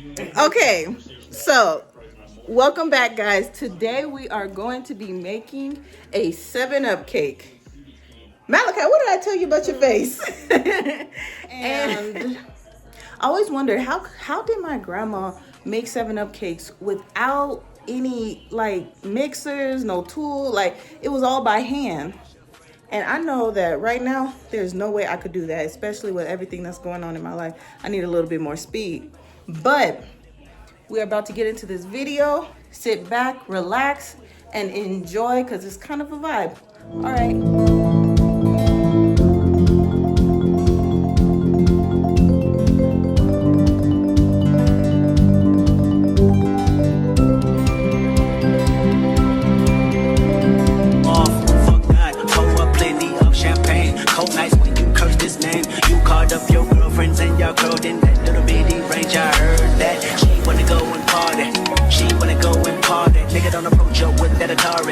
Okay, so welcome back, guys. Today we are going to be making a 7-Up cake. Malachi, what did I tell you about your face? And I always wondered how did my grandma make 7-Up cakes without any like mixers, no tool, like it was all by hand. And I know that right now there's no way I could do that, especially with everything that's going on in my life. I need a little bit more speed. But we're about to get into this video. Sit back, relax, and enjoy because it's kind of a vibe. All right.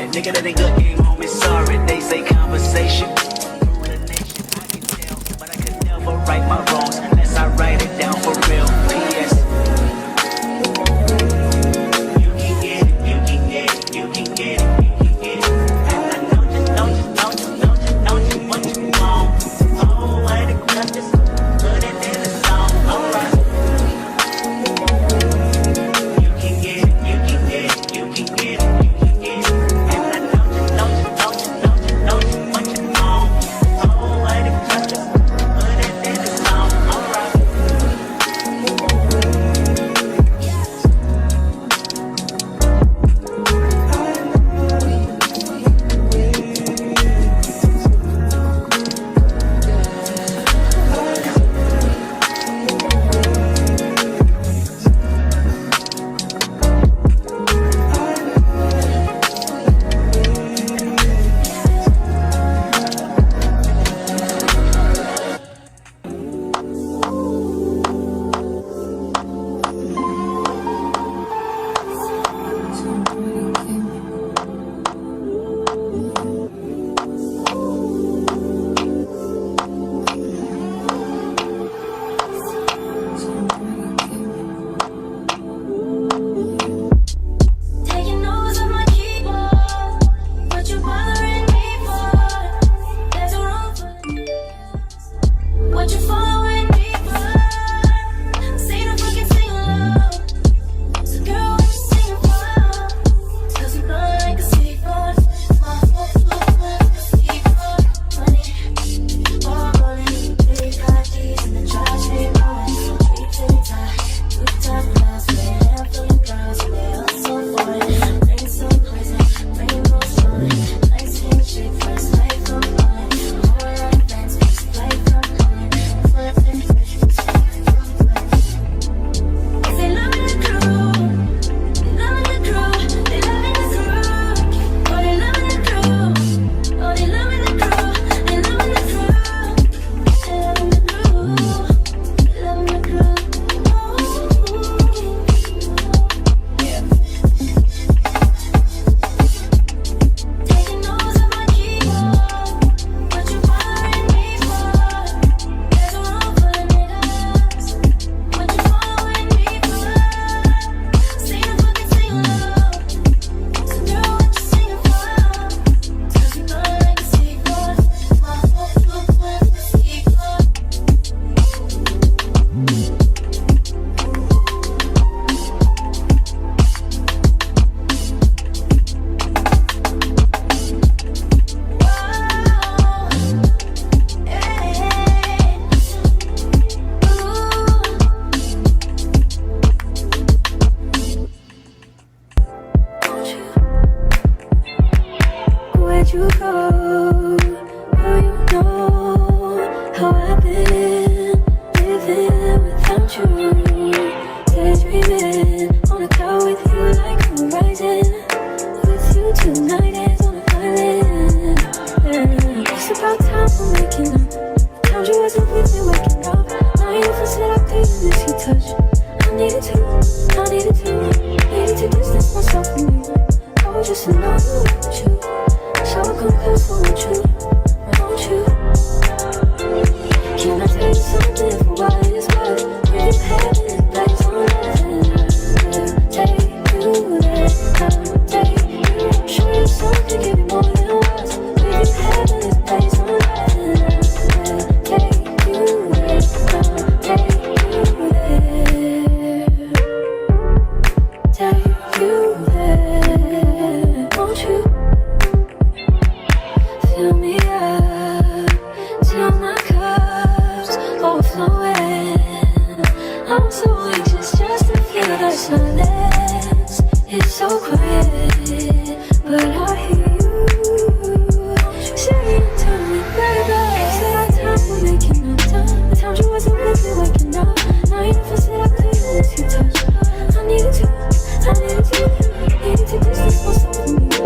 Nigga, that ain't good game, homie, sorry. They say conversation with a nation, I can tell, but I could never right my wrongs unless I write it down for real. P.S. You can get it, you can get it, you can get it, you can get it. And I know you what you want. Oh, what it does, just put it in the song, alright. You can get it, you can get it, you can get it. Can I tell you something for what it's worth? We've had it, but it's on nothing. silence is so quiet, but I hear you saying to me, baby. Said our time we're making up time. The times you wasn't with me waking up. Now you never said I couldn't miss your touch. I needed to distance myself from you.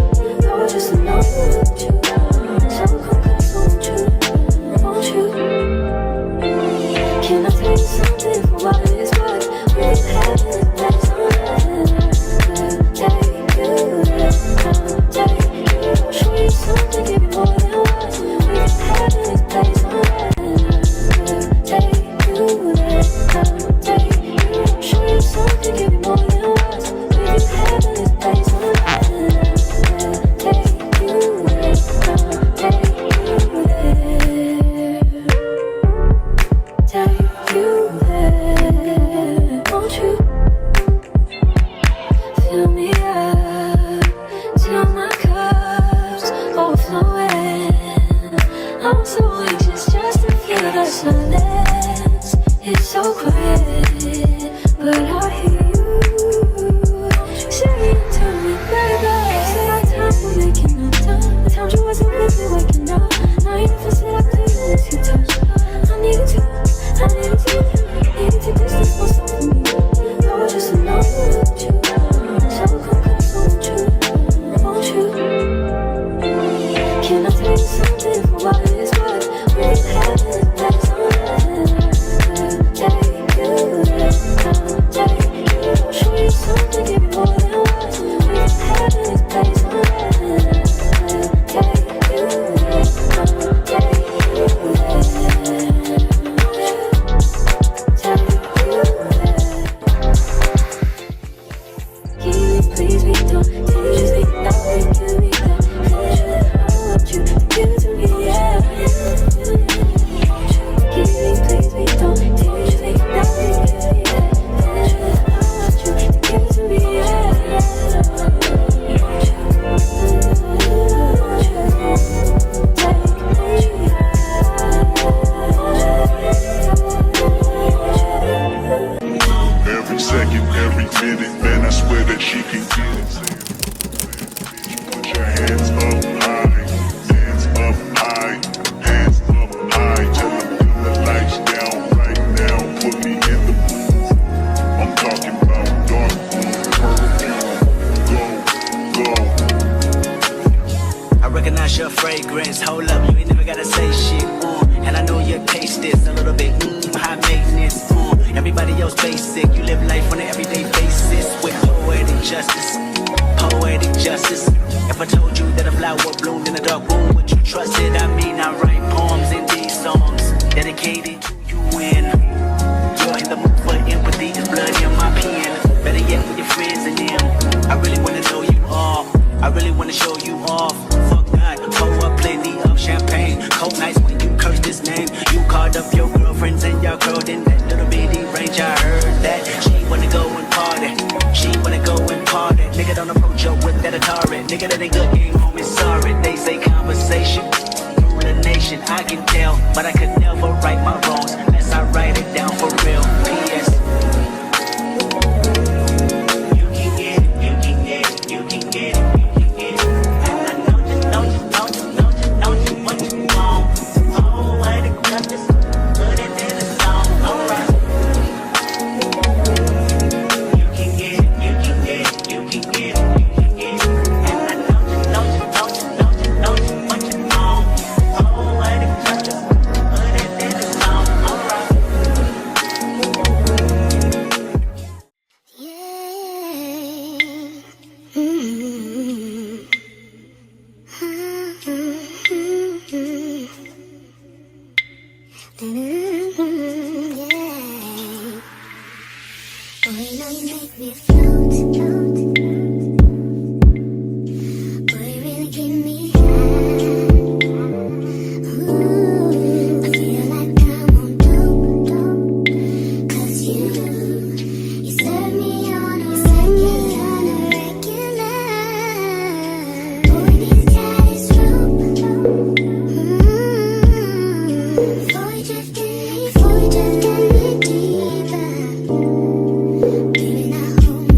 I was just alone with you. So come close, won't you? Can I tell you something for what it is worth? We've been having the best take you there, take you. I'll show you something, give you more than once. We've been having this place take you there, take you. I'll show you something, give you more than once. We've been having this place take you there, take you there, take you there. Won't you fill me up till my cup's overflowing? I'm so anxious just to feel the silence. It's so quiet, but I hear you saying to me, baby. Said our time we're making up time. The times you wasn't with me waking up. Now you never said I couldn't miss your touch. I needed to distance myself from you. I was just alone with you. So come close, won't you? Can I tell you something for what it is worth? We've been having the best take you there, take you. I'll show you something, give you more than once. We've been having this place take you there, take you there. Please be don't just be nothing to me. I want you to give to me, yeah. Please be don't just be nothing to me. I want you to give to me, yeah. Every second, every minute, man, I swear that she can get it. Put your hands up high, hands up high, hands up high. Tell them dim the lights down right now. Put me in the mood. I'm talking about dark perfume. Go, go. I recognize your fragrance. Hold up, you ain't never gotta say shit. And I know your taste is a little bit high maintenance. Everybody else basic. You live life on an everyday basis with poetic justice. Poetic justice. If I told you that a flower bloomed in a dark room, would you trust it? I mean, I write poems in these songs dedicated to you. And you're in the mood for empathy. There's blood in my pen. Better yet, with your friends and them. I really wanna know you all. I really wanna show you off. Fuck God, pour up plenty of champagne. Cold nights when you curse this name. You called up your girlfriends and y'all curled in that little bitty range. I heard that she wanna go and party. She wanna go and party. Nigga don't approach her with that Atari. Nigga that ain't good, ain't home is sorry. They say conversation through the nation. I can tell, but I could never right my wrongs unless I write it down for real. P.S. You can get it, you can get it, you can get it. Before we drift any deeper, baby, now hold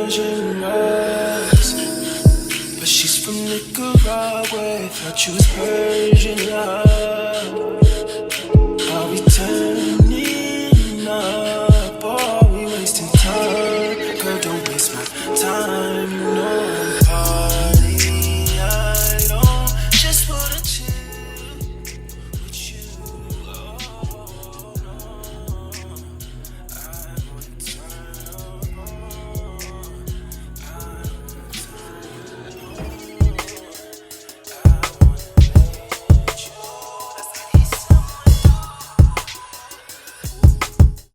Persian eyes, but she's from Nicaragua. Thought you was Persian love.